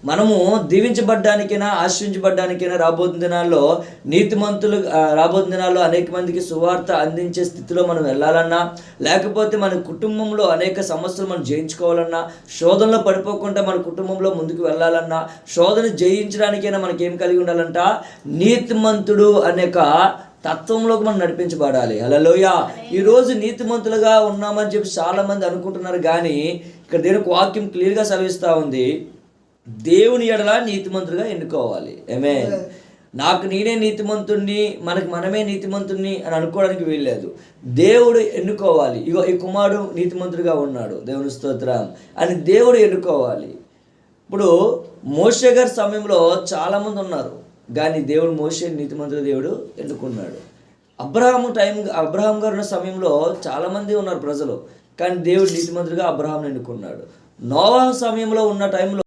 మనము దీవించబడ్డానికైనా ఆశ్రయించబడ్డానికైనా రాబోతున్న దినాల్లో నీతిమంతులు రాబోతున్న దినాల్లో అనేక మందికి సువార్త అందించే స్థితిలో మనం వెళ్ళాలన్నా, లేకపోతే మన కుటుంబంలో అనేక సమస్యలు మనం జయించుకోవాలన్నా, శోధనలో పడిపోకుండా మన కుటుంబంలో ముందుకు వెళ్ళాలన్నా, శోధన జయించడానికైనా మనకేం కలిగి ఉండాలంట? నీతిమంతుడు అనేక తత్వంలోకి మనం నడిపించబడాలి. హల్లెలూయా. ఈరోజు నీతిమంతులుగా ఉన్నామని చెప్పి చాలామంది అనుకుంటున్నారు, కానీ ఇక్కడ దేవునికి వాక్యం క్లియర్గా సెలవిస్తూ ఉంది, దేవుని ఎడల నీతిమంతులుగా ఎన్నుకోవాలి. ఆమేన్. నాకు నేనే నీతిమంతుణ్ణి, మనమే నీతిమంతుణ్ణి అని అనుకోవడానికి వీల్లేదు. దేవుడు ఎన్నుకోవాలి. ఇగో ఈ కుమారుడు నీతిమంతుడిగా ఉన్నాడు, దేవుని స్తోత్రం అని దేవుడు ఎన్నుకోవాలి. ఇప్పుడు మోషే గారి సమయంలో చాలామంది ఉన్నారు, కానీ దేవుడు మోషే నీతిమంతుడు దేవుడు ఎన్నుకున్నాడు. అబ్రహాం గారు ఉన్న సమయంలో చాలామంది ఉన్నారు ప్రజలు, కానీ దేవుడు నీతిమంతుడిగా అబ్రహాంని ఎన్నుకున్నాడు. నోవహు సమయంలో ఉన్న టైంలో